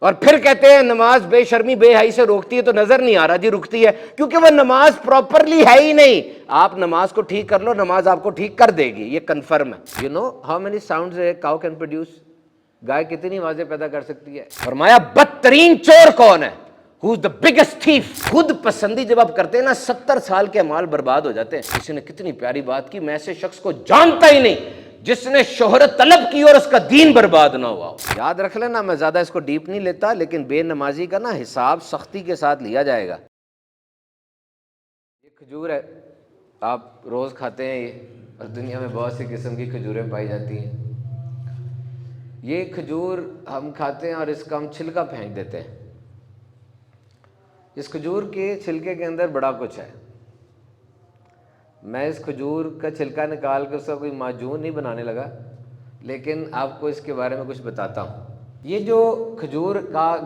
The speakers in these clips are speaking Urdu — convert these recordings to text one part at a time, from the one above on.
اور پھر کہتے ہیں نماز بے شرمی بے حیائی سے روکتی ہے، تو نظر نہیں آ رہا جی رکتی ہے، کیونکہ وہ نماز پراپرلی ہے ہی نہیں۔ آپ نماز کو ٹھیک کر لو، نماز آپ کو ٹھیک کر دے گی، یہ کنفرم ہے۔ You know how many sounds a cow can produce? گائے کتنی آوازیں پیدا کر سکتی ہے؟ فرمایا بدترین چور کون ہے؟ Who is the biggest تھیف۔ خود پسندی جب آپ کرتے ہیں نا، 70 سال کے مال برباد ہو جاتے ہیں۔ کسی نے کتنی پیاری بات کی، میں ایسے شخص کو جانتا ہی نہیں جس نے شہرت طلب کی اور اس کا دین برباد نہ ہوا ہو۔ یاد رکھ لینا، میں زیادہ اس کو ڈیپ نہیں لیتا، لیکن بے نمازی کا نا حساب سختی کے ساتھ لیا جائے گا۔ یہ کھجور ہے، آپ روز کھاتے ہیں یہ، اور دنیا میں بہت سی قسم کی کھجوریں پائی جاتی ہیں۔ یہ کھجور ہم کھاتے ہیں اور اس کا ہم چھلکا پھینک دیتے ہیں۔ اس کھجور کے چھلکے کے اندر بڑا کچھ ہے۔ میں اس کھجور کا چھلکا نکال کے اس کا کوئی معجون نہیں بنانے لگا، لیکن آپ کو اس کے بارے میں کچھ بتاتا ہوں۔ یہ جو کھجور کا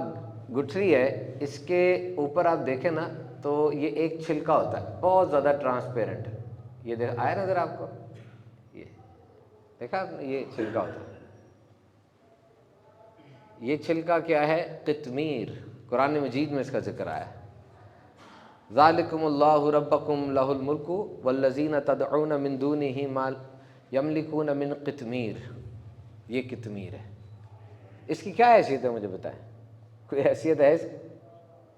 گٹھری ہے، اس کے اوپر آپ دیکھیں نا تو یہ ایک چھلکا ہوتا ہے، بہت زیادہ ٹرانسپیرنٹ۔ یہ دیکھ آیا نظر آپ کو؟ یہ دیکھا آپ نے، یہ چھلکا ہوتا ہے۔ یہ چھلکا کیا ہے؟ قطمیر۔ قرآن مجید میں اس کا ذکر آیا ہے۔ ذالکم اللہ ربکم لہ الملک والذین تدعون من دونہ ما یملکون من قطمیر۔ یہ قطمیر ہے۔ اس کی کیا حیثیت ہے مجھے بتائیں؟ کوئی حیثیت ہے اس؟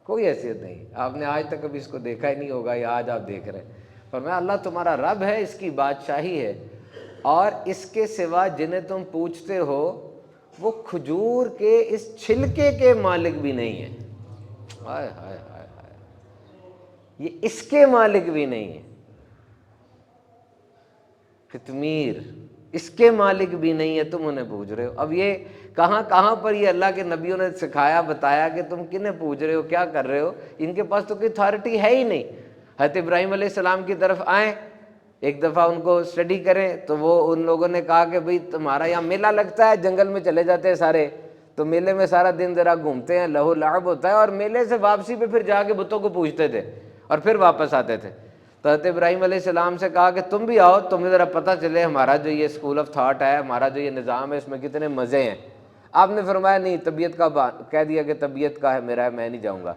کوئی حیثیت نہیں۔ آپ نے آج تک کبھی اس کو دیکھا ہی نہیں ہوگا، یا آج آپ دیکھ رہے ہیں۔ فرمایا اللہ تمہارا رب ہے، اس کی بادشاہی ہے، اور اس کے سوا جنہیں تم پوچھتے ہو وہ کھجور کے اس چھلکے کے مالک بھی نہیں ہیں۔ ہائے ہائے ہائے ہائے، یہ اس کے مالک بھی نہیں ہیں۔ قطمیر اس کے مالک بھی نہیں ہے، تم انہیں پوچھ رہے ہو۔ اب یہ کہاں کہاں پر یہ اللہ کے نبیوں نے سکھایا، بتایا کہ تم کنہیں پوچھ رہے ہو، کیا کر رہے ہو؟ ان کے پاس تو کوئی اتھارٹی ہے ہی نہیں۔ حضرت ابراہیم علیہ السلام کی طرف آئیں، ایک دفعہ ان کو اسٹڈی کریں تو وہ ان لوگوں نے کہا کہ بھئی تمہارا یہاں میلہ لگتا ہے، جنگل میں چلے جاتے ہیں سارے، تو میلے میں سارا دن ذرا گھومتے ہیں، لہو لعب ہوتا ہے، اور میلے سے واپسی پہ پھر جا کے بتوں کو پوچھتے تھے اور پھر واپس آتے تھے۔ تو حضرت ابراہیم علیہ السلام سے کہا کہ تم بھی آؤ، تمہیں ذرا پتہ چلے ہمارا جو یہ اسکول آف تھاٹ ہے، ہمارا جو یہ نظام ہے، اس میں کتنے مزے ہیں۔ آپ نے فرمایا نہیں، طبیعت کا کہہ دیا کہ طبیعت کا ہے میرا ہے، میں نہیں جاؤں گا۔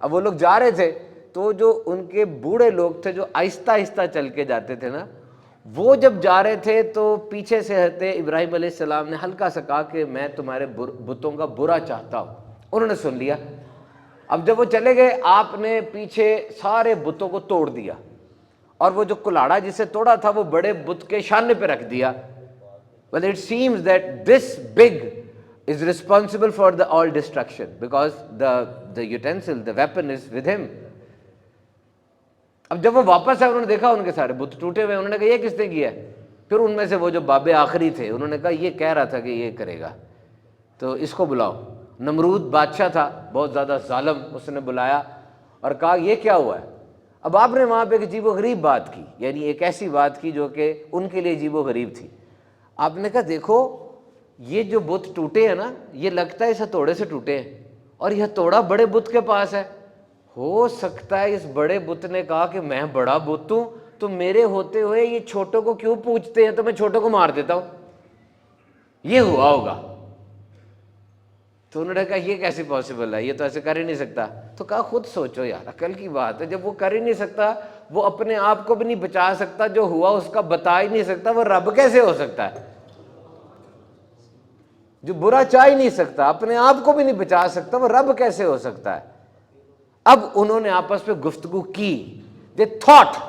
اب وہ لوگ جا رہے تھے تو جو ان کے بوڑھے لوگ تھے جو آہستہ آہستہ چل کے جاتے تھے نا، وہ جب جا رہے تھے تو پیچھے سے حضرت ابراہیم علیہ السلام نے ہلکا سا کہا کہ میں تمہارے بتوں کا برا چاہتا ہوں۔ انہوں نے سن لیا۔ اب جب وہ چلے گئے، آپ نے پیچھے سارے بتوں کو توڑ دیا، اور وہ جو کلاڑا جسے توڑا تھا وہ بڑے بت کے شانے پہ رکھ دیا۔ Well, it seems that this big is responsible for the all destruction because the utensil, the weapon is with him. اب جب وہ واپس آئے، انہوں نے دیکھا ان کے سارے بت ٹوٹے ہوئے، انہوں نے کہا یہ کس نے کیا ہے؟ پھر ان میں سے وہ جو باب آخری تھے انہوں نے کہا یہ کہہ رہا تھا کہ یہ کرے گا، تو اس کو بلاؤ۔ نمرود بادشاہ تھا، بہت زیادہ ظالم، اس نے بلایا اور کہا یہ کیا ہوا ہے؟ اب آپ نے وہاں پہ ایک عجیب و غریب بات کی، یعنی ایک ایسی بات کی جو کہ ان کے لیے عجیب و غریب تھی۔ آپ نے کہا دیکھو یہ جو بت ٹوٹے ہیں نا، یہ لگتا ہے اس ہتھوڑے سے ٹوٹے ہیں، اور یہ ہتھوڑا بڑے بت کے پاس ہے۔ ہو سکتا ہے اس بڑے بت نے کہا کہ میں بڑا بت ہوں، تو میرے ہوتے ہوئے یہ چھوٹوں کو کیوں پوچھتے ہیں، تو میں چھوٹوں کو مار دیتا ہوں، یہ ہوا ہوگا۔ تو انہوں نے کہا یہ کیسے پاسبل ہے، یہ تو ایسے کر ہی نہیں سکتا۔ تو کہا خود سوچو یار، عقل کی بات ہے، جب وہ کر ہی نہیں سکتا، وہ اپنے آپ کو بھی نہیں بچا سکتا، جو ہوا اس کا بتا ہی نہیں سکتا، وہ رب کیسے ہو سکتا ہے؟ جو برا چاہ ہی نہیں سکتا، اپنے آپ کو بھی نہیں بچا سکتا، وہ رب کیسے ہو سکتا ہے؟ اب انہوں نے آپس میں گفتگو کی۔ they thought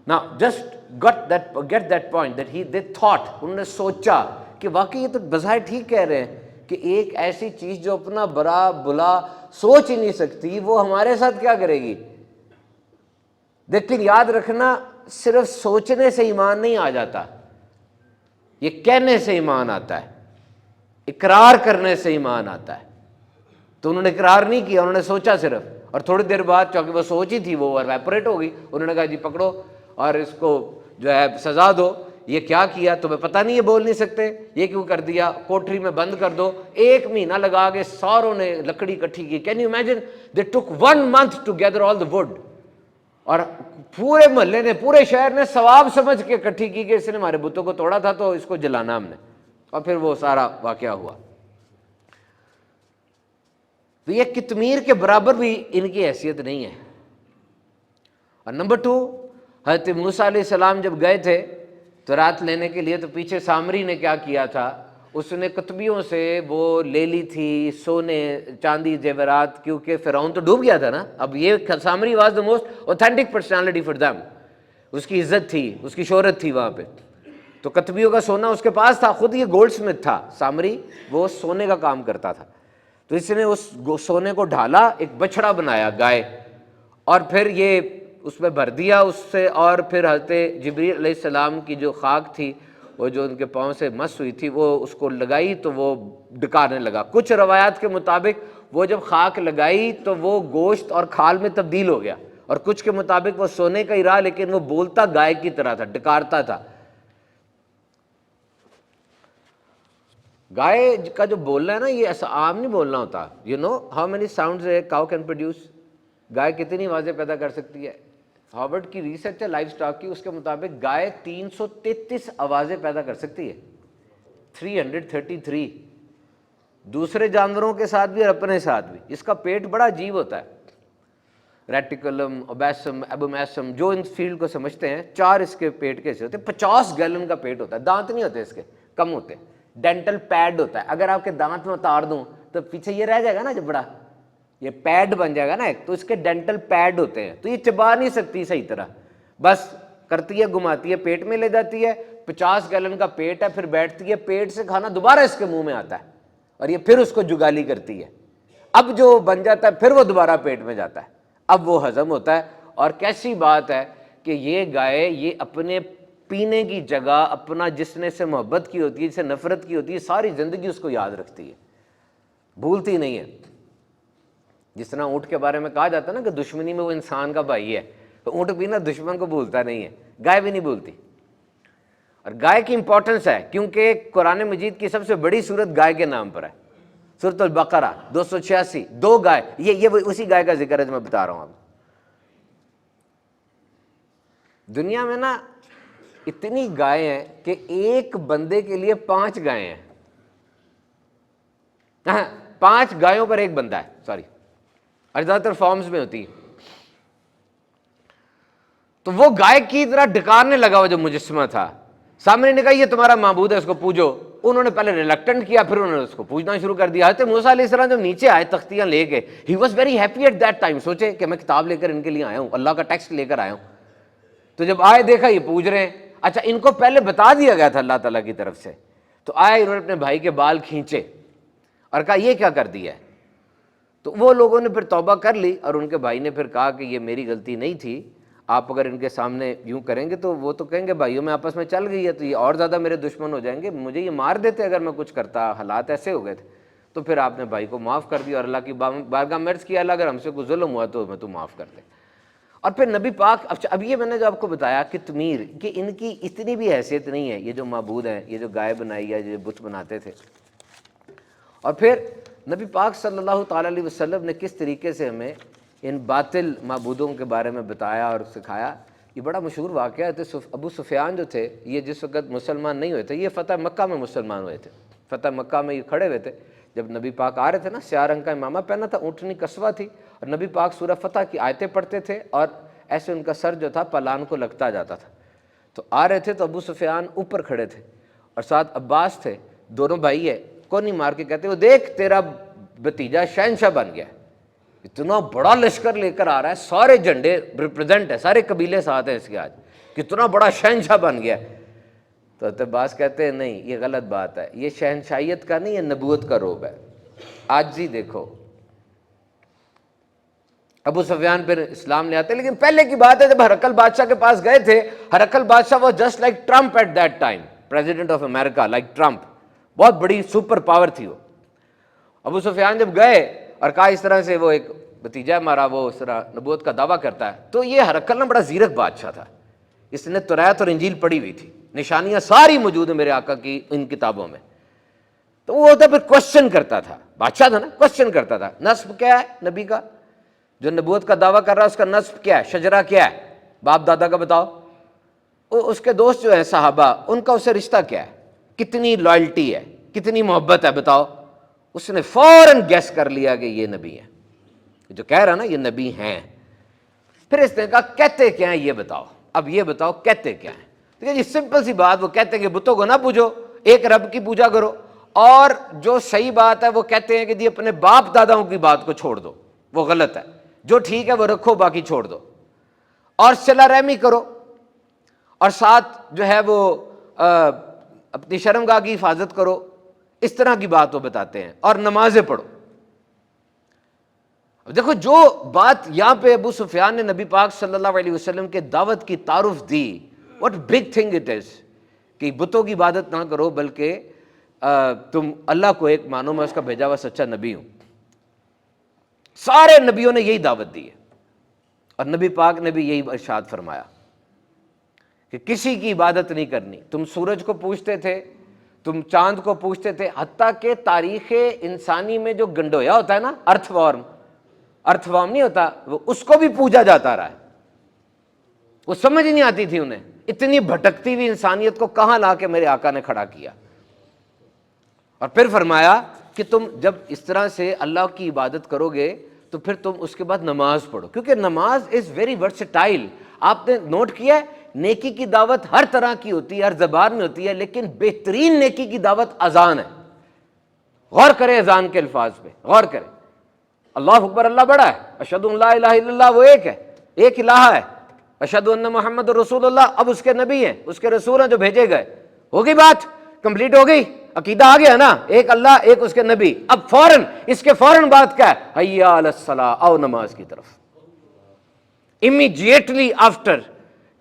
now just get that point that they thought، انہوں نے سوچا کہ واقعی یہ تو بظاہر ٹھیک کہہ رہے ہیں کہ ایک ایسی چیز جو اپنا برا بلا سوچ ہی نہیں سکتی، وہ ہمارے ساتھ کیا کرے گی؟ لیکن یاد رکھنا، صرف سوچنے سے ایمان نہیں آ جاتا، یہ کہنے سے ایمان آتا ہے، اقرار کرنے سے ایمان آتا ہے۔ تو انہوں نے اقرار نہیں کیا، انہوں نے سوچا صرف، اور تھوڑی دیر بعد چونکہ وہ سوچ ہی تھی وہ ایویپوریٹ ہو گئی۔ انہوں نے کہا جی پکڑو اور اس کو جو ہے سزا دو، یہ کیا کیا تمہیں پتہ نہیں، یہ بول نہیں سکتے، یہ کیوں کر دیا، کوٹری میں بند کر دو۔ 1 مہینہ لگا کے ساروں نے لکڑی اکٹھی کی۔ Can you imagine, they took 1 month together all the wood, اور پورے محلے نے، پورے شہر نے ثواب سمجھ کے اکٹھی کی کہ اس نے ہمارے بتوں کو توڑا تھا تو اس کو جلانا ہم نے، اور پھر وہ سارا واقعہ ہوا۔ تو یہ قطمیر کے برابر بھی ان کی حیثیت نہیں ہے۔ اور نمبر 2، حضرت موسیٰ علیہ السلام جب گئے تھے تو رات لینے کے لیے، تو پیچھے سامری نے کیا کیا تھا، اس نے قطبیوں سے وہ لے لی تھی سونے چاندی زیورات، کیونکہ فرعون تو ڈوب گیا تھا نا۔ اب یہ Samiri was the most authentic personality for them, اس کی عزت تھی، اس کی شہرت تھی وہاں پہ، تو قطبیوں کا سونا اس کے پاس تھا، خود یہ گولڈ سمتھ تھا سامری، وہ سونے کا کام کرتا تھا۔ تو اس نے اس سونے کو ڈھالا، ایک بچڑا بنایا گائے، اور پھر یہ اس میں بھر دیا اس سے، اور پھر حضرت جبریل علیہ السلام کی جو خاک تھی وہ جو ان کے پاؤں سے مس ہوئی تھی، وہ اس کو لگائی تو وہ ڈکارنے لگا۔ کچھ روایات کے مطابق وہ جب خاک لگائی تو وہ گوشت اور کھال میں تبدیل ہو گیا، اور کچھ کے مطابق وہ سونے کا ہی رہا، لیکن وہ بولتا گائے کی طرح تھا، ڈکارتا تھا۔ گائے کا جو بولنا ہے نا، یہ ایسا عام نہیں بولنا ہوتا۔ You know how many sounds a cow can produce, گائے کتنی آوازیں پیدا کر سکتی ہے؟ ہارورڈ کی ریسرچ ہے لائف سٹاک کی، اس کے مطابق گائے 333 آوازیں پیدا کر سکتی ہے، 333، دوسرے جانوروں کے ساتھ بھی اور اپنے ساتھ بھی۔ اس کا پیٹ بڑا عجیب ہوتا ہے، ریٹیکولم، اوبیسم، ایبومیسم، جو ان فیلڈ کو سمجھتے ہیں، 4 اس کے پیٹ کے حصے ہوتے ہیں، 50 گیلن کا پیٹ ہوتا ہے، دانت نہیں ہوتے اس کے، کم ہوتے ہیں، ڈینٹل پیڈ ہوتا ہے، اگر آپ کے دانت میں اتار دوں تو پیچھے یہ رہ جائے گا نا، جب بڑا یہ پیڈ بن جائے گا نا ایک، تو اس کے ڈینٹل پیڈ ہوتے ہیں، تو یہ چبا نہیں سکتی صحیح طرح، بس کرتی ہے گھماتی ہے، پیٹ میں لے جاتی ہے، 50 گیلن کا پیٹ ہے، پھر بیٹھتی ہے، پیٹ سے کھانا دوبارہ اس کے منہ میں آتا ہے، اور یہ پھر اس کو جگالی کرتی ہے، اب جو بن جاتا ہے پھر وہ دوبارہ پیٹ میں جاتا ہے، اب وہ ہضم ہوتا ہے۔ اور کیسی بات ہے کہ یہ گائے یہ اپنے پینے کی جگہ اپنا جس نے سے محبت کی ہوتی ہے، جسے نفرت کی ہوتی ہے، ساری زندگی اس کو یاد رکھتی ہے، بھولتی نہیں ہے۔ جس طرح اونٹ کے بارے میں کہا جاتا ہے نا کہ دشمنی میں وہ انسان کا بھائی ہے، تو اونٹ بھی نا دشمن کو بھولتا نہیں ہے، گائے بھی نہیں بھولتی۔ اور گائے کی امپورٹنس ہے کیونکہ قرآن مجید کی سب سے بڑی سورت گائے کے نام پر ہے، سورۃ البقرہ 286، 2 گائے، یہ اسی گائے کا ذکر ہے جو میں بتا رہا ہوں اب۔ دنیا میں نا اتنی گائے ہیں کہ ایک بندے کے لیے 5 گائے ہیں، 5 گایوں پر ایک بندہ ہے، سوری، اور زیادہ تر فارمز میں ہوتی ہے۔ تو وہ گائے کی طرح ڈکارنے لگا وہ جو مجسمہ تھا، سامنے نے کہا یہ تمہارا معبود ہے، اس کو پوجو۔ انہوں نے پہلے ریلکٹنٹ کیا، پھر انہوں نے اس کو پوجنا شروع کر دیا۔ حضرت موسیٰ علیہ السلام جب نیچے آئے تختیاں لے کے، he was very happy at that time, سوچے کہ میں کتاب لے کر ان کے لیے آیا ہوں، اللہ کا ٹیکسٹ لے کر آیا ہوں۔ تو جب آئے دیکھا یہ پوج رہے ہیں، اچھا ان کو پہلے بتا دیا گیا تھا اللہ تعالیٰ کی طرف سے، تو آئے انہوں نے اپنے بھائی کے بال کھینچے اور کہا یہ کیا کر دیا ہے؟ تو وہ لوگوں نے پھر توبہ کر لی، اور ان کے بھائی نے پھر کہا کہ یہ میری غلطی نہیں تھی، آپ اگر ان کے سامنے یوں کریں گے تو وہ تو کہیں گے بھائیوں میں آپس میں چل گئی ہے، تو یہ اور زیادہ میرے دشمن ہو جائیں گے، مجھے یہ مار دیتے اگر میں کچھ کرتا، حالات ایسے ہو گئے تھے۔ تو پھر آپ نے بھائی کو معاف کر دیا اور اللہ کی بارگاہ میں عرض کیا اللہ اگر ہم سے کوئی ظلم ہوا تو ہمیں تو معاف کر دے۔ اور پھر نبی پاک، اب یہ میں نے جو آپ کو بتایا کہ قطمیر، کہ ان کی اتنی بھی حیثیت نہیں ہے، یہ جو معبود ہیں، یہ جو گائے بنائی ہے، جو بت بناتے تھے۔ اور پھر نبی پاک صلی اللہ تعالیٰ علیہ وسلم نے کس طریقے سے ہمیں ان باطل معبودوں کے بارے میں بتایا اور سکھایا۔ یہ بڑا مشہور واقعہ ہے۔ ابو سفیان جو تھے، یہ جس وقت مسلمان نہیں ہوئے تھے، یہ فتح مکہ میں مسلمان ہوئے تھے، فتح مکہ میں یہ کھڑے ہوئے تھے، جب نبی پاک آ رہے تھے نا، سیاہ رنگ کا امامہ پہنا تھا، اونٹنی قصوہ تھی، اور نبی پاک سورہ فتح کی آیتیں پڑھتے تھے، اور ایسے ان کا سر جو تھا پلان کو لگتا جاتا تھا۔ تو آ رہے تھے تو ابو سفیان اوپر کھڑے تھے، اور ساتھ عباس تھے، دونوں بھائی ہے، کونی مار کے کہتے وہ دیکھ تیرا بھتیجا شہنشاہ بن گیا، اتنا بڑا لشکر لے کر آ رہا ہے، سارے جھنڈے ریپرزینٹ ہے، سارے قبیلے ساتھ ہیں اس کے، آج کتنا بڑا شہنشاہ بن گیا۔ تو حضرت عباس کہتے ہیں نہیں یہ غلط بات ہے، یہ شہنشاہیت کا نہیں، یہ نبوت کا روب ہے، آج ہی دیکھو۔ ابو سفیان پھر اسلام لے آتے، لیکن پہلے کی بات ہے جب ہرقل بادشاہ کے پاس گئے تھے، ہرقل بادشاہ was just like Trump at that time, president of America, like Trump, بہت بڑی سپر پاور تھی وہ۔ ابو سفیان جب گئے اور کہا اس طرح سے وہ ایک بھتیجا ہمارا وہ اس طرح نبوت کا دعویٰ کرتا ہے، تو یہ ہرقل نا بڑا زیرک بادشاہ تھا، اس نے توریت اور انجیل پڑھی ہوئی تھی، نشانیاں ساری موجود ہیں میرے آقا کی ان کتابوں میں، تو وہ ہوتا پھر کوشچن کرتا تھا، بادشاہ تھا نا، کوشچن کرتا تھا نسب کیا ہے نبی کا، جو نبوت کا دعویٰ کر رہا ہے اس کا نسب کیا ہے، شجرہ کیا ہے، باپ دادا کا بتاؤ، اس کے دوست جو ہیں صحابہ ان کا اسے رشتہ کیا ہے، کتنی لائلٹی ہے، کتنی محبت ہے بتاؤ، اس نے فوراً گیس کر لیا کہ یہ نبی ہے، جو کہہ رہا نا یہ نبی ہیں۔ پھر اس نے کہا کہتے کیا ہیں یہ بتاؤ، اب یہ بتاؤ کہتے کیا ہیں۔ تو یہ سمپل سی بات، وہ کہتے ہیں کہ بتوں کو نہ پوجو، ایک رب کی پوجا کرو، اور جو صحیح بات ہے وہ کہتے ہیں کہ جی اپنے باپ داداؤں کی بات کو چھوڑ دو، وہ غلط ہے، جو ٹھیک ہے وہ رکھو باقی چھوڑ دو، اور صلہ رحمی کرو، اور ساتھ جو ہے وہ اپنی شرمگاہ کی حفاظت کرو، اس طرح کی بات وہ بتاتے ہیں، اور نمازیں پڑھو۔ دیکھو جو بات یہاں پہ ابو سفیان نے نبی پاک صلی اللہ علیہ وسلم کے دعوت کی تعارف دی، what big thing it is، کہ بتوں کی عبادت نہ کرو بلکہ تم اللہ کو ایک مانو، میں اس کا بھیجا ہوا سچا نبی ہوں۔ سارے نبیوں نے یہی دعوت دی ہے، اور نبی پاک نے بھی یہی ارشاد فرمایا کہ کسی کی عبادت نہیں کرنی۔ تم سورج کو پوجتے تھے، تم چاند کو پوجتے تھے، حتیٰ کہ تاریخ انسانی میں جو گنڈویا ہوتا ہے نا، ارتھ وارم نہیں ہوتا، وہ اس کو بھی پوجا جاتا رہا ہے۔ وہ سمجھ نہیں آتی تھی انہیں، اتنی بھٹکتی ہوئی انسانیت کو کہاں لا کے میرے آقا نے کھڑا کیا۔ اور پھر فرمایا کہ تم جب اس طرح سے اللہ کی عبادت کرو گے تو پھر تم اس کے بعد نماز پڑھو، کیونکہ نماز از ویری ورسٹائل۔ آپ نے نوٹ کیا ہے نیکی کی دعوت ہر طرح کی ہوتی ہے، ہر زبان میں ہوتی ہے، لیکن بہترین نیکی کی دعوت اذان ہے۔ غور کریں اذان کے الفاظ پہ، غور کریں۔ اللہ اکبر، اللہ بڑا ہے، اشہد ان لا الہ الا اللہ، وہ ایک ہے، ایک الہ ہے، اشہد ان محمد رسول اللہ، اب اس کے نبی ہیں، اس کے رسول ہیں جو بھیجے گئے، ہوگی بات کمپلیٹ ہو گئی، عقیدہ آ گیا نا، ایک اللہ ایک اس کے نبی۔ اب فوراً اس کے فوراً بات کیا ہے؟ حی علی الصلاۃ، آؤ نماز کی طرف۔ Immediately after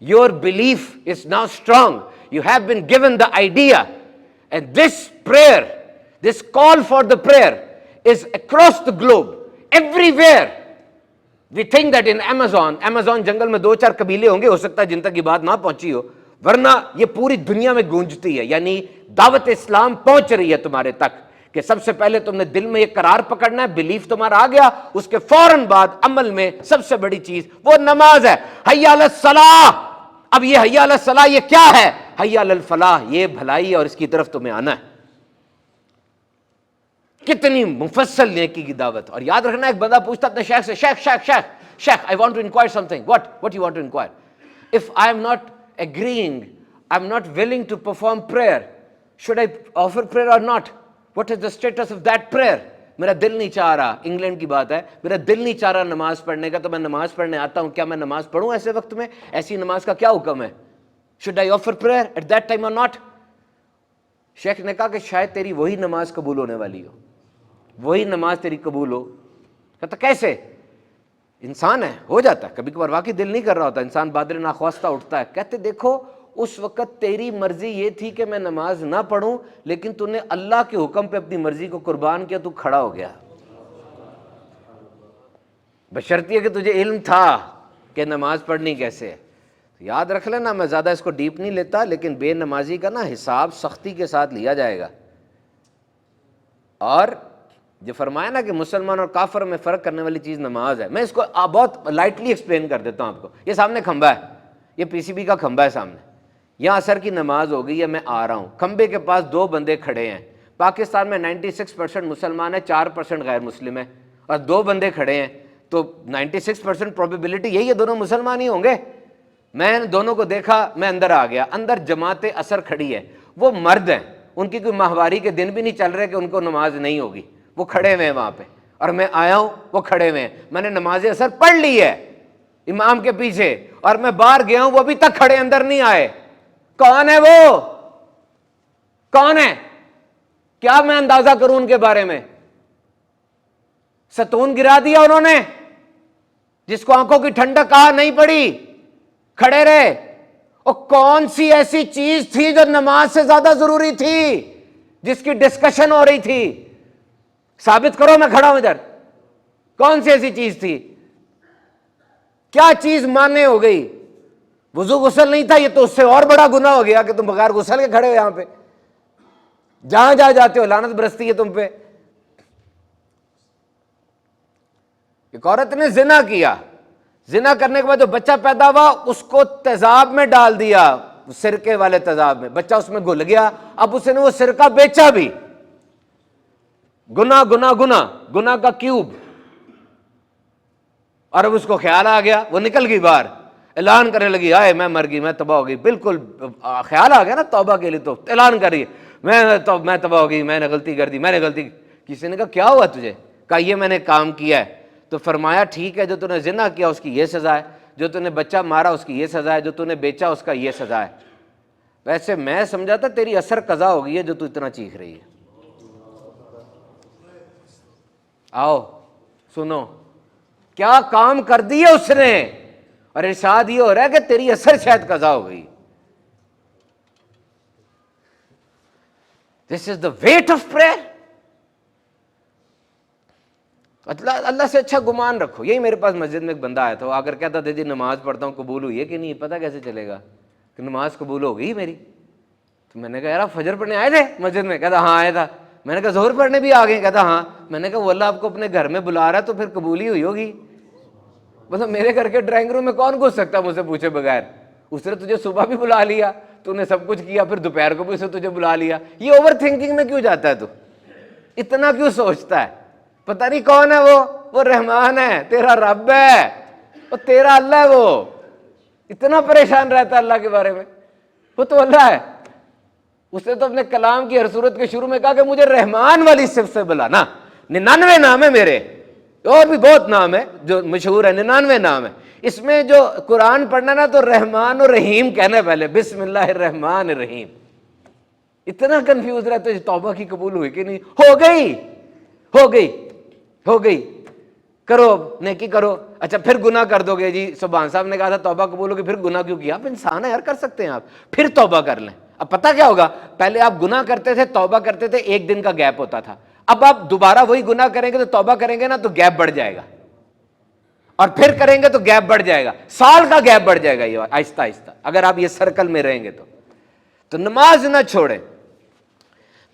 your belief is now strong, you have been given the idea, and this prayer, this call for the prayer is across the globe, everywhere. We think that in Amazon جنگل میں 2-4 قبیلے ہوں گے ہو سکتا ہے جن تک یہ بات نہ پہنچی ہو، ورنہ یہ پوری دنیا میں گونجتی ہے، یعنی دعوت اسلام پہنچ رہی ہے تمہارے تک، کہ سب سے پہلے تم نے دل میں یہ قرار پکڑنا ہے، بلیف تمہارا آ گیا، اس کے فوراً بعد عمل میں سب سے بڑی چیز وہ نماز ہے۔ حی علی الصلاۃ، اب یہ حی علی الصلاۃ یہ کیا ہے؟ حی علی الفلاح، یہ بھلائی ہے اور اس کی طرف تمہیں آنا ہے۔ کتنی مفصل نیکی کی دعوت۔ اور یاد رکھنا، ایک بندہ پوچھتا اپنے شیخ سے، شیخ I want to inquire something. What you want to inquire? If I am not agreeing, I am not willing to perform prayer, should I offer prayer or not? What is the status of that prayer? میرا دل نہیں چاہ رہا، انگلینڈ کی بات ہے، میرا دل نہیں چاہ رہا نماز پڑھنے کا، تو میں نماز پڑھنے آتا ہوں، کیا میں نماز پڑھوں ایسے وقت میں؟ ایسی نماز کا کیا حکم ہے؟ Should I offer prayer at that time or not? شیخ نے کہا کہ شاید تیری وہی نماز قبول ہونے والی ہو، وہی نماز تیری قبول ہو۔ کہتا کیسے؟ انسان ہے، ہو جاتا ہے کبھی کبھار، واقعی دل نہیں کر رہا ہوتا، انسان بادر ناخواستہ اٹھتا ہے۔ کہتے دیکھو اس وقت تیری مرضی یہ تھی کہ میں نماز نہ پڑھوں، لیکن تو نے اللہ کے حکم پہ اپنی مرضی کو قربان کیا، تو کھڑا ہو گیا، بشرطیہ کہ تجھے علم تھا کہ نماز پڑھنی کیسے ہے۔ یاد رکھ لینا، میں زیادہ اس کو ڈیپ نہیں لیتا، لیکن بے نمازی کا نا حساب سختی کے ساتھ لیا جائے گا۔ اور جو فرمایا نا کہ مسلمان اور کافر میں فرق کرنے والی چیز نماز ہے، میں اس کو بہت لائٹلی ایکسپلین کر دیتا ہوں آپ کو۔ یہ سامنے کھمبا ہے، یہ پی سی بی کا کھمبا ہے سامنے، یہاں عصر کی نماز ہو گئی ہے، میں آ رہا ہوں، کھمبے کے پاس 2 بندے کھڑے ہیں۔ پاکستان میں 96% مسلمان ہے، 4% غیر مسلم ہے، اور 2 بندے کھڑے ہیں، تو 96% پروبیبلٹی یہی ہے دونوں مسلمان ہی ہوں گے۔ میں دونوں کو دیکھا، میں اندر آ گیا، اندر جماعت عصر کھڑی ہے، وہ مرد ہیں، ان کی کوئی ماہواری کے دن بھی نہیں چل رہے کہ ان کو نماز نہیں ہوگی، وہ کھڑے ہوئے ہیں وہاں پہ، اور میں آیا ہوں، وہ کھڑے ہوئے ہیں۔ میں نے نماز عصر پڑھ لی ہے امام کے پیچھے، اور میں باہر گیا ہوں، وہ ابھی تک کھڑے اندر نہیں آئے۔ کون ہے وہ؟ کون ہے؟ کیا میں اندازہ کروں ان کے بارے میں؟ ستون گرا دیا انہوں نے، جس کو آنکھوں کی ٹھنڈک کہا نہیں پڑی، کھڑے رہے۔ اور کون سی ایسی چیز تھی جو نماز سے زیادہ ضروری تھی، جس کی ڈسکشن ہو رہی تھی؟ ثابت کرو، میں کھڑا ہوں ادھر۔ کون سی ایسی چیز تھی؟ کیا چیز مانے ہو گئی؟ وضو غسل نہیں تھا، یہ تو اس سے اور بڑا گناہ ہو گیا کہ تم بغیر غسل کے کھڑے ہو یہاں پہ، جہاں جاتے ہو لعنت برستی ہے تم پہ۔ ایک عورت نے زنا کیا، زنا کرنے کے بعد جو بچہ پیدا ہوا اس کو تیزاب میں ڈال دیا، سرکے والے تیزاب میں، بچہ اس میں گھل گیا، اب اس نے وہ سرکہ بیچا بھی۔ گنا گنا گنا گنا کا کیوب، اور اب اس کو خیال آ گیا، وہ نکل گئی باہر، اعلان کرنے لگی آئے میں مر گئی، میں تباہ ہو گئی، بالکل خیال آ گیا نا توبہ کے لیے، تو اعلان کر رہی ہے میں تباہ ہو گئی، میں نے غلطی کر دی، میں نے غلطی کی۔ کسی نے کہا کیا ہوا تجھے؟ کہا یہ میں نے کام کیا ہے۔ تو فرمایا ٹھیک ہے، جو تو نے زنا کیا اس کی یہ سزا ہے، جو تو نے بچہ مارا اس کی یہ سزا ہے، جو تو نے بیچا اس کا یہ سزا ہے۔ ویسے میں سمجھا تھا تیری اثر قضا ہو گئی ہے جو تو اتنا چیخ رہی ہے۔ آؤ سنو کیا کام کر دیا اس نے، اور ارشاد یہ ہو رہا ہے کہ تیری اثر شاید قضا ہو گئی۔ دس از دا ویٹ آف پریئر۔ اللہ سے اچھا گمان رکھو۔ یہی میرے پاس مسجد میں ایک بندہ آیا تھا، وہ آ کر کہتا تھا جی نماز پڑھتا ہوں قبول ہوئی ہے کہ نہیں، پتہ کیسے چلے گا کہ نماز قبول ہو گئی میری؟ تو میں نے کہا یار آپ فجر پڑھنے آئے تھے مسجد میں؟ کہتا ہاں آیا تھا۔ میں نے کہا ظہر پڑھنے بھی آ گئے؟ کہتا ہاں۔ میں نے کہا وہ اللہ آپ کو اپنے گھر میں بلا رہا ہے تو پھر قبول ہی ہوئی ہوگی۔ مطلب میرے گھر کے ڈرائنگ روم میں کون گھس سکتا مجھ سے پوچھے بغیر؟ اس نے تجھے صبح بھی بلا لیا، تو نے سب کچھ کیا، پھر دوپہر کو بھی اسے تجھے بلا لیا۔ یہ اوور تھنکنگ میں کیوں جاتا ہے تو؟ اتنا کیوں سوچتا ہے؟ پتہ نہیں کون ہے وہ رحمان ہے، تیرا رب ہے، وہ تیرا اللہ ہے۔ وہ اتنا پریشان رہتا ہے اللہ کے بارے میں؟ وہ تو اللہ ہے۔ اس نے تو اپنے کلام کی ہر صورت کے شروع میں کہا کہ مجھے رحمان والی صفت سے بلانا۔ 99 نام ہے میرے، اور بھی بہت نام ہے جو مشہور ہے، 99 نام ہے۔ اس میں جو قرآن پڑھنا نا تو رحمان اور رحیم کہنا پہلے، بسم اللہ الرحمن الرحیم۔ اتنا کنفیوز رہتا ہے توبہ کی قبول ہوئی کہ نہیں؟ ہو گئی ہو گئی ہو گئی، کرو نیکی کرو۔ اچھا پھر گناہ کر دو گے جی؟ سبحان صاحب نے کہا تھا توبہ قبول ہوگی، پھر گناہ کیوں کیا؟ آپ انسان ہیں یار، کر سکتے ہیں آپ، پھر توبہ کر لیں۔ اب پتہ کیا ہوگا، پہلے آپ گناہ کرتے تھے، توبہ کرتے تھے، ایک دن کا گیپ ہوتا تھا۔ اب آپ دوبارہ وہی گناہ کریں گے تو توبہ کریں گے نا تو گیپ بڑھ جائے گا، اور پھر کریں گے تو گیپ بڑھ جائے گا، سال کا گیپ بڑھ جائے گا، یہ آہستہ آہستہ اگر آپ یہ سرکل میں رہیں گے تو نماز نہ چھوڑیں۔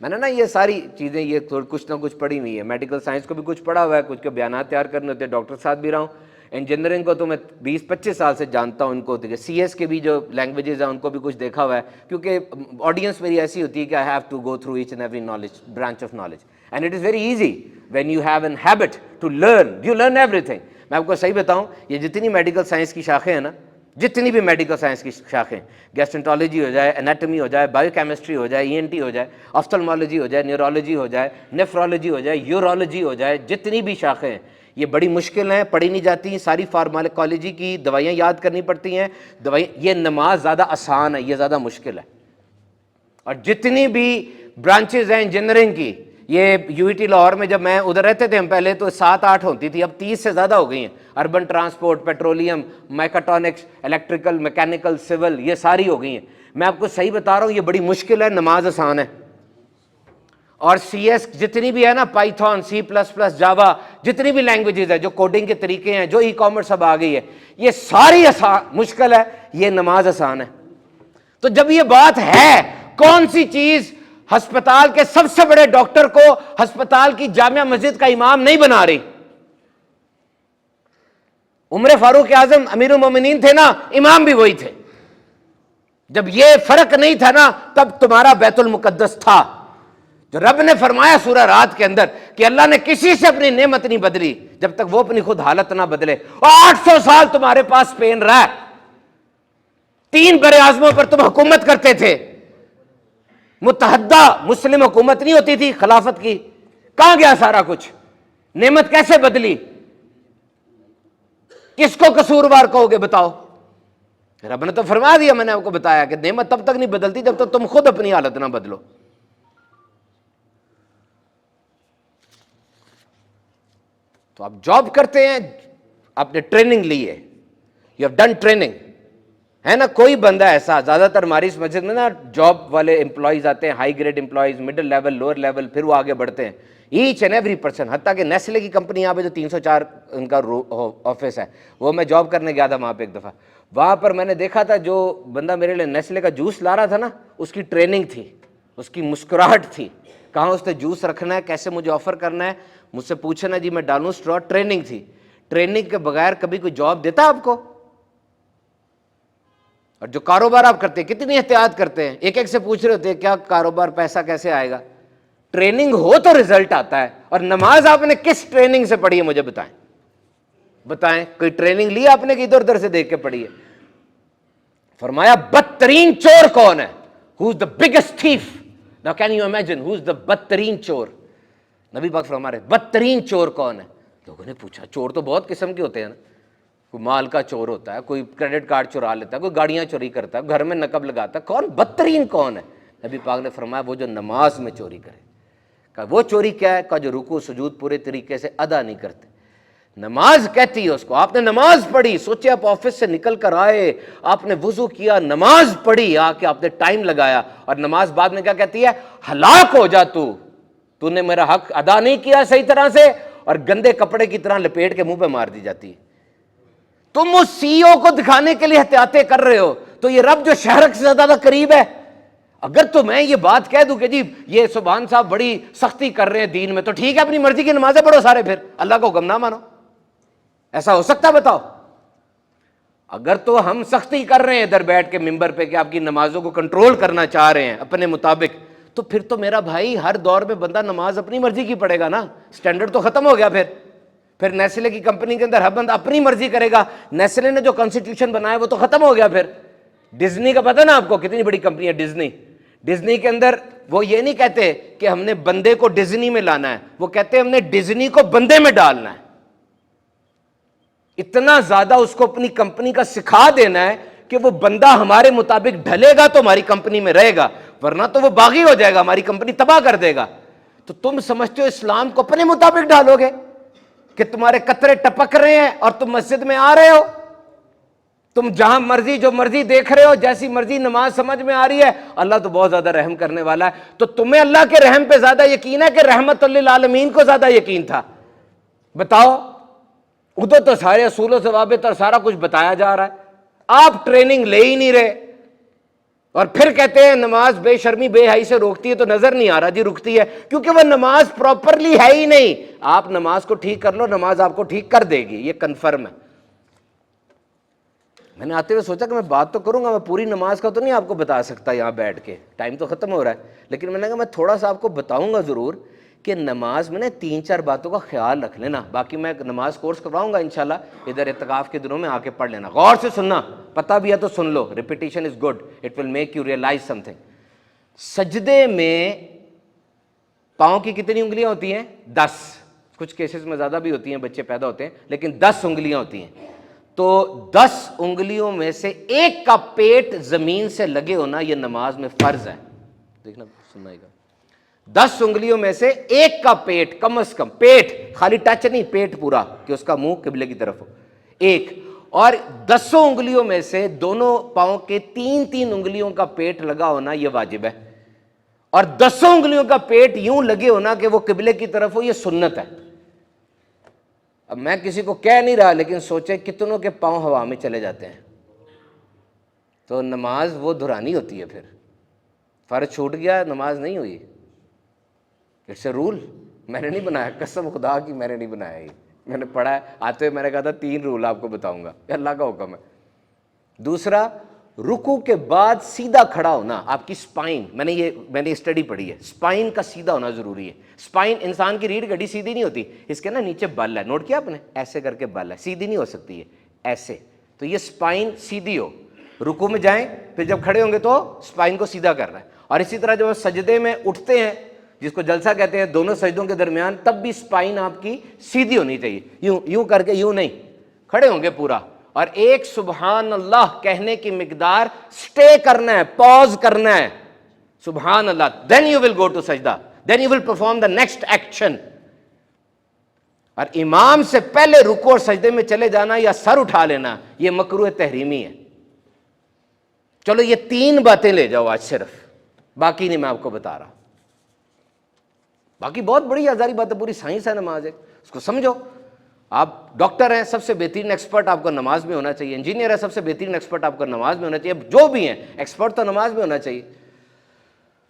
میں نے نا یہ ساری چیزیں یہ کچھ نہ کچھ پڑھی ہوئی ہے، میڈیکل سائنس کو بھی کچھ پڑھا ہوا ہے، کچھ کے بیانات تیار کرنے ہوتے ہیں، ڈاکٹر ساتھ بھی رہا ہوں، انجینئرنگ کو تو میں 20-25 سال سے جانتا ہوں ان کو، سی ایس کے بھی جو لینگویجز ہیں ان کو بھی کچھ دیکھا ہوا ہے، کیونکہ آڈینس میری ایسی ہوتی ہے کہ I have to go through each and every knowledge branch of knowledge, and it is very easy when you have an habit to learn, you learn everything. میں آپ کو صحیح بتاؤں، یہ جتنی میڈیکل سائنس کی شاخیں ہیں نا، جتنی بھی میڈیکل سائنس کی شاخیں، گیسٹرنٹالوجی ہو جائے، انیٹمی ہو جائے، بایو کیمسٹری ہو جائے، ENT ہو جائے، آفٹلمالوجی ہو جائے، نیورولوجی ہو جائے، نیفرولوجی ہو جائے، یورولوجی ہو جائے، جتنی بھی شاخیں ہیں یہ بڑی مشکل ہیں، پڑھی نہیں جاتی، ساری فارماکولوجی کی دوائیاں یاد کرنی پڑتی ہیں، یہ نماز زیادہ آسان ہے، یہ زیادہ مشکل ہے۔ اور جتنی بھی برانچز ہیں انجینئرنگ کی، یہ UET لاہور میں جب میں ادھر رہتے تھے ہم پہلے تو 7-8 ہوتی تھی، اب 30 سے زیادہ ہو گئی ہیں۔ Urban transport, petroleum, mechatronics, electrical, mechanical, civil, یہ ساری ہو گئی ہیں۔ میں آپ کو صحیح بتا رہا ہوں یہ بڑی مشکل ہے، نماز آسان ہے۔ اور CS جتنی بھی ہے نا، پائتھون، C++، جاوا، جتنی بھی لینگویجز ہے، جو کوڈنگ کے طریقے ہیں، جو ای کامرس اب آ گئی ہے، یہ ساری مشکل ہے، یہ نماز آسان ہے۔ تو جب یہ بات ہے، کون سی چیز ہسپتال کے سب سے بڑے ڈاکٹر کو ہسپتال کی جامع مسجد کا امام نہیں بنا رہی؟ عمر فاروق اعظم امیر المومنین تھے نا، امام بھی وہی تھے۔ جب یہ فرق نہیں تھا نا، تب تمہارا بیت المقدس تھا۔ جو رب نے فرمایا سورہ رات کے اندر کہ اللہ نے کسی سے اپنی نعمت نہیں بدلی جب تک وہ اپنی خود حالت نہ بدلے، اور 800 سال تمہارے پاس پین رہا، 3 بر اعظموں پر تم حکومت کرتے تھے، متحدہ مسلم حکومت نہیں ہوتی تھی خلافت کی، کہاں گیا سارا کچھ؟ نعمت کیسے بدلی؟ کس کو قصوروار کہو گے بتاؤ؟ رب نے تو فرما دیا، میں نے آپ کو بتایا کہ نعمت تب تک نہیں بدلتی جب تک تم خود اپنی حالت نہ بدلو۔ تو آپ جاب کرتے ہیں، آپ نے ٹریننگ لی ہے، یو ہیو ڈن ٹریننگ، ہے نا؟ کوئی بندہ ایسا، زیادہ تر ہماری اس مسجد میں نا جاب والے امپلائیز آتے ہیں، high grade employees, middle level, lower level, پھر وہ آگے بڑھتے ہیں، ایچ اینڈ ایوری پرسن، حتیٰ کہ نیسلے کی کمپنی یہاں پہ جو 304 ان کا آفس ہے، وہ میں جاب کرنے گیا تھا وہاں پہ ایک دفعہ، وہاں پر میں نے دیکھا تھا جو بندہ میرے لیے نیسلے کا جوس لا رہا تھا نا، اس کی ٹریننگ تھی، اس کی مسکراہٹ تھی، کہاں اس نے جوس رکھنا ہے، کیسے مجھے آفر کرنا ہے، مجھ سے پوچھنا جی میں ڈالوں اسٹرا، ٹریننگ تھی۔ ٹریننگ کے بغیر کبھی کوئی جاب دیتا آپ کو؟ اور جو کاروبار آپ کرتے ہیں کتنی احتیاط کرتے ہیں، ایک ایک سے پوچھ رہے ہوتے ہیں کیا کاروبار، پیسہ کیسے آئے گا، ٹریننگ ہو تو رزلٹ آتا ہے. اور نماز آپ نے کس ٹریننگ سے پڑھی ہے مجھے بتائیں. کوئی ٹریننگ لی آپ نے کہ ادھر ادھر سے دیکھ کے پڑھی ہے؟ فرمایا بدترین چور کون ہے؟ Who is the biggest thief. Now can you imagine who is the بدترین چور؟ نبی پاک فرما رہے بدترین چور کون ہے؟ لوگوں نے پوچھا چور تو بہت قسم کے ہوتے ہیں نا, کوئی مال کا چور ہوتا ہے, کوئی کریڈٹ کارڈ چرا لیتا ہے, کوئی گاڑیاں چوری کرتا ہے, گھر میں نقب لگاتا ہے, کون بدترین کون ہے؟ نبی پاک نے فرمایا وہ جو نماز میں چوری کرے. کہا وہ چوری کیا ہے؟ کہا جو رکوع سجود پورے طریقے سے ادا نہیں کرتے. نماز کہتی ہے اس کو. آپ نے نماز پڑھی, سوچے آپ آفس سے نکل کر آئے, آپ نے وضو کیا, نماز پڑھی, آ کے آپ نے ٹائم لگایا, اور نماز بعد میں کیا کہتی ہے؟ ہلاک ہو جا تو نے میرا حق ادا نہیں کیا صحیح طرح سے, اور گندے کپڑے کی طرح لپیٹ کے منہ پہ مار دی جاتی ہے. تم اس سی او کو دکھانے کے لیے احتیاطیں کر رہے ہو, تو یہ رب جو شہرک سے زیادہ قریب ہے. اگر تو میں یہ بات کہہ دوں کہ جی یہ سبحان صاحب بڑی سختی کر رہے ہیں دین میں, تو ٹھیک ہے اپنی مرضی کی نمازیں پڑھو سارے, پھر اللہ کو حکم نہ مانو. ایسا ہو سکتا ہے بتاؤ؟ اگر تو ہم سختی کر رہے ہیں ادھر بیٹھ کے ممبر پہ کہ آپ کی نمازوں کو کنٹرول کرنا چاہ رہے ہیں اپنے مطابق, تو پھر تو میرا بھائی ہر دور میں بندہ نماز اپنی مرضی کی پڑھے گا نا. سٹینڈرڈ تو ختم ہو گیا. پھر نیسلے کی کمپنی کے اندر ہر بندہ اپنی مرضی کرے گا. نیسلے نے جو کانسٹیٹیوشن بنایا وہ تو ختم ہو گیا. پھر ڈزنی کا پتہ نا آپ کو کتنی بڑی کمپنی ہے ڈزنی کے اندر وہ یہ نہیں کہتے کہ ہم نے بندے کو ڈزنی میں لانا ہے, وہ کہتے ہیں ہم نے ڈزنی کو بندے میں ڈالنا ہے. اتنا زیادہ اس کو اپنی کمپنی کا سکھا دینا ہے کہ وہ بندہ ہمارے مطابق ڈھلے گا تو ہماری کمپنی میں رہے گا, ورنہ تو وہ باغی ہو جائے گا, ہماری کمپنی تباہ کر دے گا. تو تم سمجھتے ہو اسلام کو اپنے مطابق ڈالو گے کہ تمہارے قطرے ٹپک رہے ہیں اور تم مسجد میں آ رہے ہو, تم جہاں مرضی جو مرضی دیکھ رہے ہو, جیسی مرضی نماز سمجھ میں آ رہی ہے. اللہ تو بہت زیادہ رحم کرنے والا ہے. تو تمہیں اللہ کے رحم پہ زیادہ یقین ہے کہ رحمت للعالمین کو زیادہ یقین تھا؟ بتاؤ. ادھر تو سارے اصول و ضوابط اور سارا کچھ بتایا جا رہا ہے, آپ ٹریننگ لے ہی نہیں رہے, اور پھر کہتے ہیں نماز بے شرمی بے حیائی سے روکتی ہے. تو نظر نہیں آ رہا جی رکتی ہے, کیونکہ وہ نماز پراپرلی ہے ہی نہیں. آپ نماز کو ٹھیک کر لو, نماز آپ کو ٹھیک کر دے گی, یہ کنفرم ہے. میں نے آتے ہوئے سوچا کہ میں بات تو کروں گا, میں پوری نماز کا تو نہیں آپ کو بتا سکتا یہاں بیٹھ کے, ٹائم تو ختم ہو رہا ہے, لیکن میں نے کہا میں تھوڑا سا آپ کو بتاؤں گا ضرور کہ نماز میں نے 3-4 باتوں کا خیال رکھ لینا. باقی میں نماز کورس کرواؤں گا انشاءاللہ, ادھر اعتکاف کے دنوں میں آ کے پڑھ لینا, غور سے سننا, پتہ بھی ہے تو سن لو, repetition is good, it will make you realise something. سجدے میں پاؤں کی کتنی انگلیاں ہوتی ہیں؟ 10. کچھ کیسز میں زیادہ بھی ہوتی ہیں, بچے پیدا ہوتے ہیں, لیکن 10 انگلیاں ہوتی ہیں. تو 10 انگلیوں میں سے ایک کا پیٹ زمین سے لگے ہونا یہ نماز میں فرض ہے. دیکھنا سننا گا, 10 انگلیوں میں سے ایک کا پیٹ, کم از کم پیٹ, خالی ٹچ نہیں, پیٹ پورا کہ اس کا منہ قبلے کی طرف ہو, ایک. اور 10 انگلیوں میں سے دونوں پاؤں کے 3-3 انگلیوں کا پیٹ لگا ہونا یہ واجب ہے, اور 10 انگلیوں کا پیٹ یوں لگے ہونا کہ وہ قبلے کی طرف ہو, یہ سنت ہے. اب میں کسی کو کہہ نہیں رہا, لیکن سوچے کتنوں کے پاؤں ہوا میں چلے جاتے ہیں, تو نماز وہ دہرانی ہوتی ہے. پھر فرض چھوٹ گیا, نماز نہیں ہوئی. اٹس اے رول, میں نے نہیں بنایا, قسم خدا کی میں نے نہیں بنایا, یہ میں نے پڑھا ہے. آتے ہوئے میں نے کہا تھا 3 رول آپ کو بتاؤں گا, یہ اللہ کا حکم ہے. دوسرا, رکوع کے بعد سیدھا کھڑا ہونا, آپ کی سپائن, میں نے اسٹڈی پڑھی ہے, سپائن کا سیدھا ہونا ضروری ہے. سپائن, انسان کی ریڑھ گڈی سیدھی نہیں ہوتی, اس کے نا نیچے بل ہے, نوٹ کیا آپ نے, ایسے کر کے بل ہے, سیدھی نہیں ہو سکتی ہے ایسے. تو یہ سپائن سیدھی ہو, رکوع میں جائیں, پھر جب کھڑے ہوں گے تو سپائن کو سیدھا کرنا ہے. اور اسی طرح جب سجدے میں اٹھتے ہیں, جس کو جلسہ کہتے ہیں, دونوں سجدوں کے درمیان, تب بھی سپائن آپ کی سیدھی ہونی چاہیے, یوں کر کے, یوں نہیں, کھڑے ہوں گے پورا. اور ایک سبحان اللہ کہنے کی مقدار سٹے کرنا ہے, پاز کرنا ہے, سبحان اللہ, then you will go to سجدہ, then you will perform the next action. اور امام سے پہلے رکوع اور سجدے میں چلے جانا یا سر اٹھا لینا یہ مکروہ تحریمی ہے. چلو یہ 3 باتیں لے جاؤ آج صرف, باقی نہیں میں آپ کو بتا رہا. باقی بہت بڑی ہزاری بات ہے, پوری سائنس ہے نماز ایک, اس کو سمجھو. آپ ڈاکٹر ہیں, سب سے بہترین ایکسپرٹ آپ کو نماز میں ہونا چاہیے. انجینئر ہے, سب سے بہترین ایکسپرٹ آپ کو نماز میں ہونا چاہیے. جو بھی ہیں ایکسپرٹ تو نماز میں ہونا چاہیے.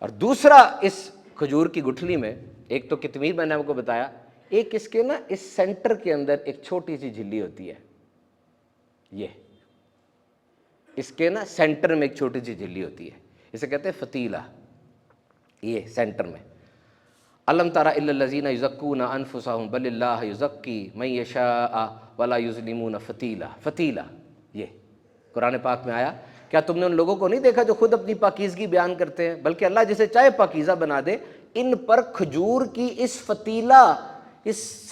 اور دوسرا, اس کھجور کی گٹھلی میں ایک تو کتمیر میں نے آپ کو بتایا, ایک اس کے نا اس سینٹر کے اندر ایک چھوٹی سی جھلی ہوتی ہے, یہ اس کے نا سینٹر میں ایک چھوٹی سی جھلی ہوتی ہے, اسے کہتے ہیں فتیلہ, یہ سینٹر میں. الم تر الی الذین یزکون انفسہم بل اللہ یزکی من یشاء ولا یظلمون فتیلا۔ فتیلا یہ قرآن پاک میں آیا، کیا تم نے ان لوگوں کو نہیں دیکھا جو خود اپنی پاکیزگی بیان کرتے ہیں، بلکہ اللہ جسے چاہے پاکیزہ بنا دے۔ ان پر کھجور کی اس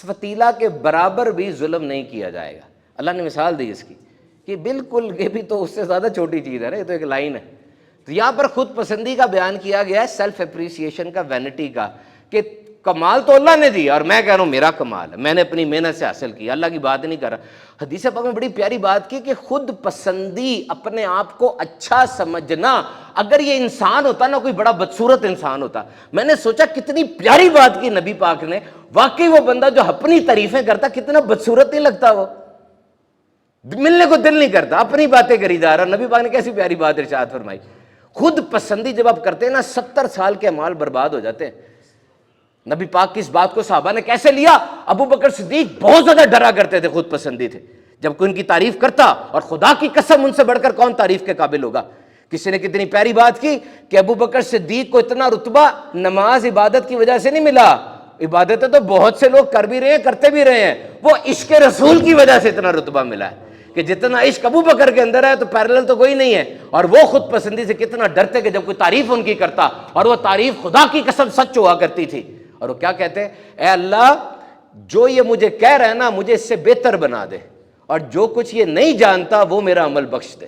فتیلہ کے برابر بھی ظلم نہیں کیا جائے گا۔ اللہ نے مثال دی اس کی کہ بالکل یہ بھی تو اس سے زیادہ چھوٹی چیز ہے نا، یہ تو ایک لائن ہے۔ تو یہاں پر خود پسندی کا بیان کیا گیا ہے، سیلف اپریسیشن کا، وینٹی کا، کہ کمال تو اللہ نے دیا اور میں کہہ رہا ہوں میرا کمال ہے، میں نے اپنی محنت سے حاصل کیا، اللہ کی بات نہیں کر رہا۔ حدیث پاک میں بڑی پیاری بات کی کہ خود پسندی، اپنے آپ کو اچھا سمجھنا، اگر یہ انسان ہوتا نا، کوئی بڑا بدصورت انسان ہوتا۔ میں نے سوچا کتنی پیاری بات کی نبی پاک نے، واقعی وہ بندہ جو اپنی تعریفیں کرتا کتنا بدصورت نہیں لگتا، وہ ملنے کو دل نہیں کرتا، اپنی باتیں کری جا رہا۔ نبی پاک نے کیسی پیاری بات ارشاد فرمائی، خود پسندی جب آپ کرتے ہیں نا 70 سال کے اعمال برباد ہو جاتے ہیں۔ نبی پاک کی اس بات کو صحابہ نے کیسے لیا؟ ابو بکر صدیق بہت زیادہ ڈرا کرتے تھے، خود پسندی تھے، جب کوئی ان کی تعریف کرتا، اور خدا کی قسم ان سے بڑھ کر کون تعریف کے قابل ہوگا۔ کسی نے کتنی پیاری بات کی کہ ابو بکر صدیق کو اتنا رتبہ نماز عبادت کی وجہ سے نہیں ملا، عبادتیں تو بہت سے لوگ کر بھی رہے ہیں، کرتے بھی رہے ہیں، وہ عشق رسول کی وجہ سے اتنا رتبہ ملا ہے کہ جتنا عشق ابو بکر کے اندر ہے تو پیرلل تو کوئی نہیں ہے۔ اور وہ خود پسندی سے کتنا ڈرتے کہ جب کوئی تعریف ان کی کرتا، اور وہ تعریف خدا کی قسم سچ ہوا کرتی تھی، اور وہ کیا کہتے ہیں، اے اللہ جو یہ مجھے کہہ رہا ہے نا مجھے اس سے بہتر بنا دے، اور جو کچھ یہ نہیں جانتا وہ میرا عمل بخش دے۔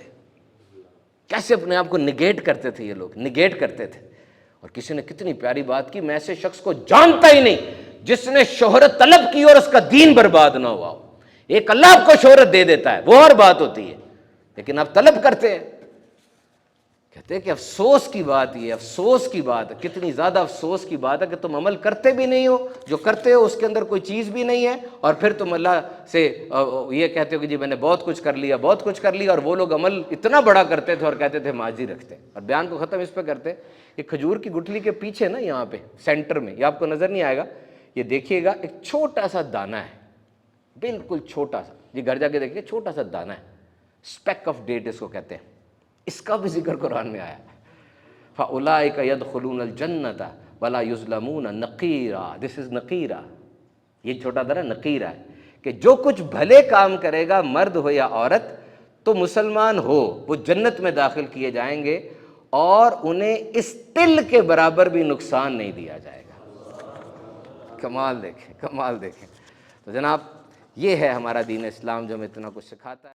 کیسے اپنے آپ کو نگیٹ کرتے تھے یہ لوگ، نگیٹ کرتے تھے۔ اور کسی نے کتنی پیاری بات کی، میں ایسے شخص کو جانتا ہی نہیں جس نے شہرت طلب کی اور اس کا دین برباد نہ ہوا ہو۔ ایک اللہ آپ کو شہرت دے دیتا ہے، وہ اور بات ہوتی ہے، لیکن آپ طلب کرتے ہیں۔ کہتے ہیں کہ افسوس کی بات یہ، افسوس کی بات ہے، کتنی زیادہ افسوس کی بات ہے کہ تم عمل کرتے بھی نہیں ہو، جو کرتے ہو اس کے اندر کوئی چیز بھی نہیں ہے، اور پھر تم اللہ سے یہ کہتے ہو کہ جی میں نے بہت کچھ کر لیا، بہت کچھ کر لیا، اور وہ لوگ عمل اتنا بڑا کرتے تھے اور کہتے تھے ماضی رکھتے۔ اور بیان کو ختم اس پہ کرتے کہ کھجور کی گٹھلی کے پیچھے نا، یہاں پہ سینٹر میں، یہ آپ کو نظر نہیں آئے گا، یہ دیکھیے گا ایک چھوٹا سا دانہ ہے، بالکل چھوٹا سا، یہ گھر جا کے دیکھیے، چھوٹا سا دانہ ہے، اسپیک آف ڈیٹ اس کو کہتے ہیں، اس کا بھی ذکر قرآن میں آیا ہے۔ فَأُولَٰئِكَ يَدْخُلُونَ الْجَنَّةَ وَلَا يُظْلَمُونَ نَقِيرًا، دس از نقیرہ، یہ چھوٹا درہ نقیرہ ہے کہ جو کچھ بھلے کام کرے گا مرد ہو یا عورت، تو مسلمان ہو، وہ جنت میں داخل کیے جائیں گے، اور انہیں اس تل کے برابر بھی نقصان نہیں دیا جائے گا۔ کمال دیکھیں، کمال دیکھیں۔ تو جناب یہ ہے ہمارا دین اسلام جو ہمیں اتنا کچھ سکھاتا ہے۔